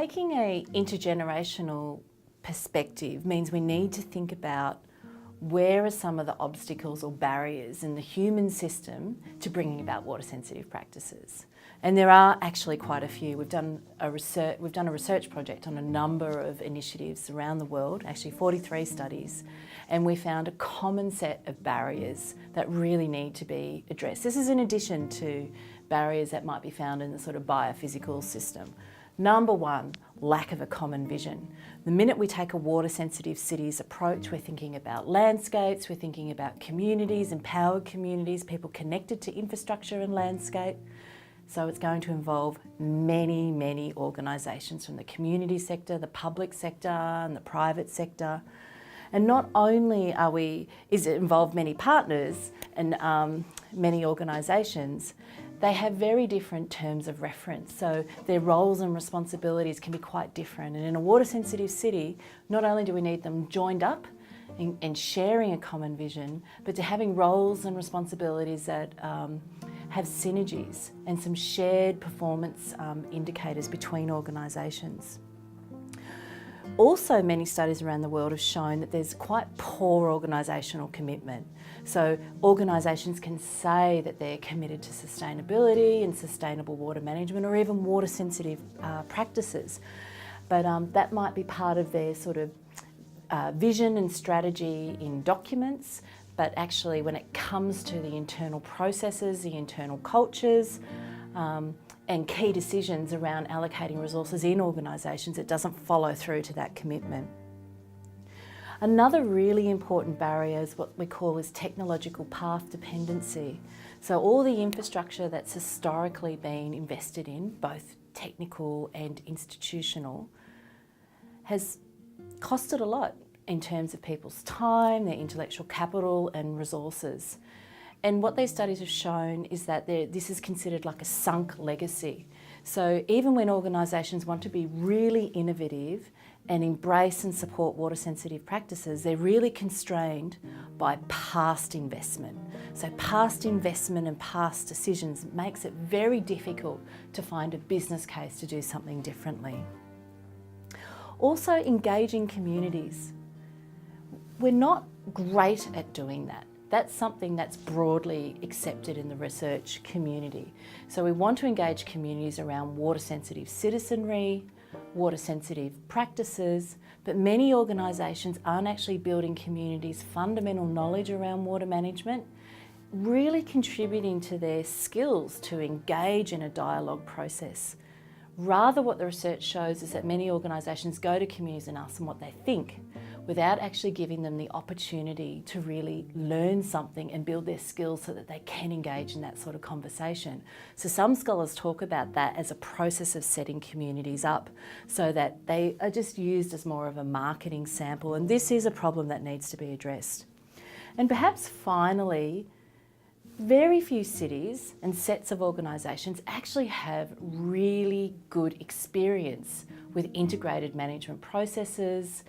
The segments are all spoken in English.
Taking an intergenerational perspective means we need to think about where are some of the obstacles or barriers in the human system to bringing about water sensitive practices. And there are actually quite a few. We've done a research project on a number of initiatives around the world, actually 43 studies, and we found a common set of barriers that really need to be addressed. This is in addition to barriers that might be found in the sort of biophysical system. Number one, lack of a common vision. The minute we take a water sensitive cities approach, we're thinking about landscapes, we're thinking about communities, empowered communities, people connected to infrastructure and landscape. So it's going to involve many, many organisations from the community sector, the public sector and the private sector. And not only is it involve many partners and many organisations, they have very different terms of reference. So their roles and responsibilities can be quite different. And in a water sensitive city, not only do we need them joined up and sharing a common vision, but to having roles and responsibilities that have synergies and some shared performance indicators between organisations. Also, many studies around the world have shown that there's quite poor organisational commitment. So organisations can say that they're committed to sustainability and sustainable water management or even water sensitive practices, but that might be part of their sort of vision and strategy in documents, but actually when it comes to the internal processes, the internal cultures, and key decisions around allocating resources in organisations, it doesn't follow through to that commitment. Another really important barrier is what we call is technological path dependency. So all the infrastructure that's historically been invested in, both technical and institutional, has costed a lot in terms of people's time, their intellectual capital and resources. And what these studies have shown is that this is considered like a sunk legacy. So even when organisations want to be really innovative and embrace and support water sensitive practices, they're really constrained by past investment. So past investment and past decisions makes it very difficult to find a business case to do something differently. Also, engaging communities. We're not great at doing that. That's something that's broadly accepted in the research community. So we want to engage communities around water sensitive citizenry, water sensitive practices, but many organisations aren't actually building communities' fundamental knowledge around water management, really contributing to their skills to engage in a dialogue process. Rather, what the research shows is that many organisations go to communities and ask them what they think, without actually giving them the opportunity to really learn something and build their skills so that they can engage in that sort of conversation. So some scholars talk about that as a process of setting communities up so that they are just used as more of a marketing sample, and this is a problem that needs to be addressed. And perhaps finally, very few cities and sets of organisations actually have really good experience with integrated management processes,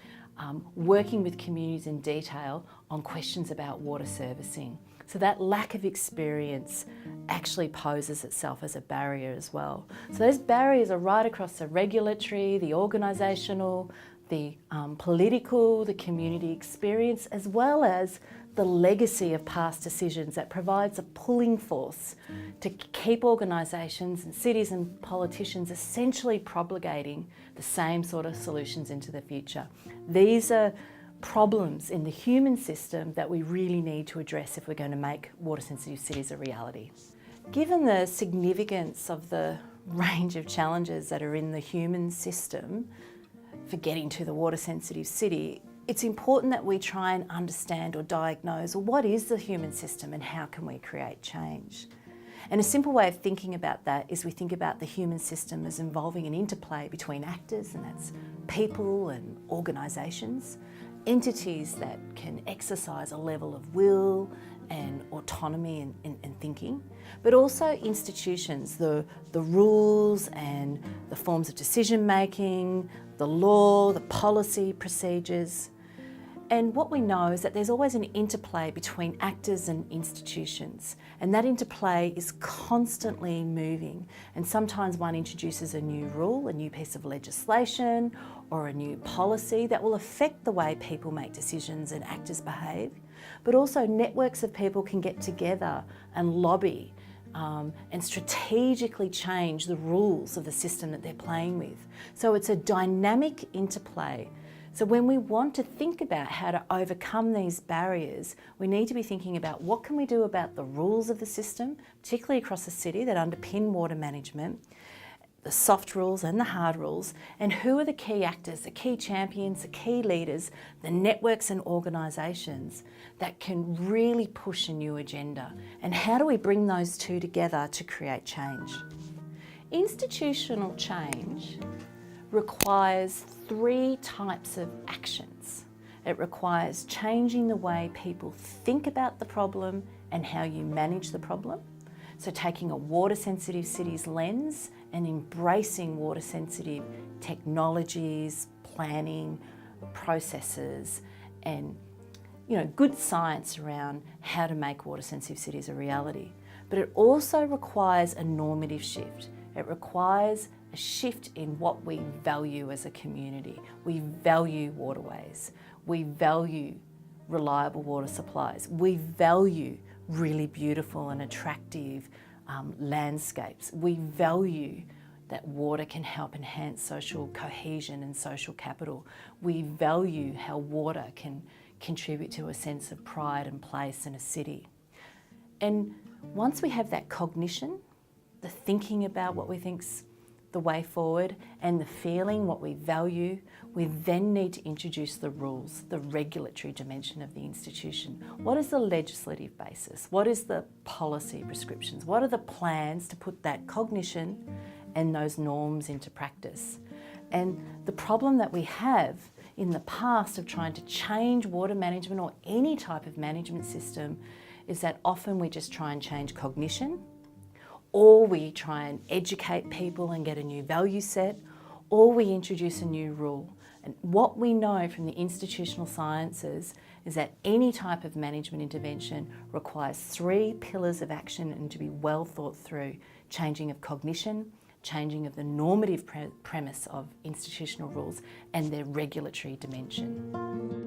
working with communities in detail on questions about water servicing. So that lack of experience actually poses itself as a barrier as well. So those barriers are right across the regulatory, the organisational, the political, the community experience, as well as the legacy of past decisions that provides a pulling force to keep organisations and cities and politicians essentially propagating the same sort of solutions into the future. These are problems in the human system that we really need to address if we're going to make water sensitive cities a reality. Given the significance of the range of challenges that are in the human system for getting to the water sensitive city, it's important that we try and understand or diagnose, well, what is the human system and how can we create change? And a simple way of thinking about that is we think about the human system as involving an interplay between actors, and that's people and organisations, entities that can exercise a level of will and autonomy and thinking, but also institutions, the rules and the forms of decision making, the law, the policy procedures. And what we know is that there's always an interplay between actors and institutions, and that interplay is constantly moving. And sometimes one introduces a new rule, a new piece of legislation, or a new policy that will affect the way people make decisions and actors behave. But also networks of people can get together and lobby and strategically change the rules of the system that they're playing with. So it's a dynamic interplay. So when we want to think about how to overcome these barriers, we need to be thinking about what can we do about the rules of the system, particularly across the city, that underpin water management, the soft rules and the hard rules, and who are the key actors, the key champions, the key leaders, the networks and organisations that can really push a new agenda, and how do we bring those two together to create change? Institutional change requires 3 types of actions. It requires changing the way people think about the problem and how you manage the problem. So taking a water-sensitive cities lens and embracing water-sensitive technologies, planning, processes, and good science around how to make water-sensitive cities a reality. But it also requires a normative shift. It requires a shift in what we value as a community. We value waterways. We value reliable water supplies. We value really beautiful and attractive landscapes. We value that water can help enhance social cohesion and social capital. We value how water can contribute to a sense of pride and place in a city. And once we have that cognition, the thinking about what we think's the way forward, and the feeling what we value, we then need to introduce the rules, the regulatory dimension of the institution. What is the legislative basis? What is the policy prescriptions? What are the plans to put that cognition and those norms into practice? And the problem that we have in the past of trying to change water management or any type of management system is that often we just try and change cognition, or we try and educate people and get a new value set, or we introduce a new rule. And what we know from the institutional sciences is that any type of management intervention requires 3 pillars of action and to be well thought through: changing of cognition, changing of the normative premise of institutional rules, and their regulatory dimension.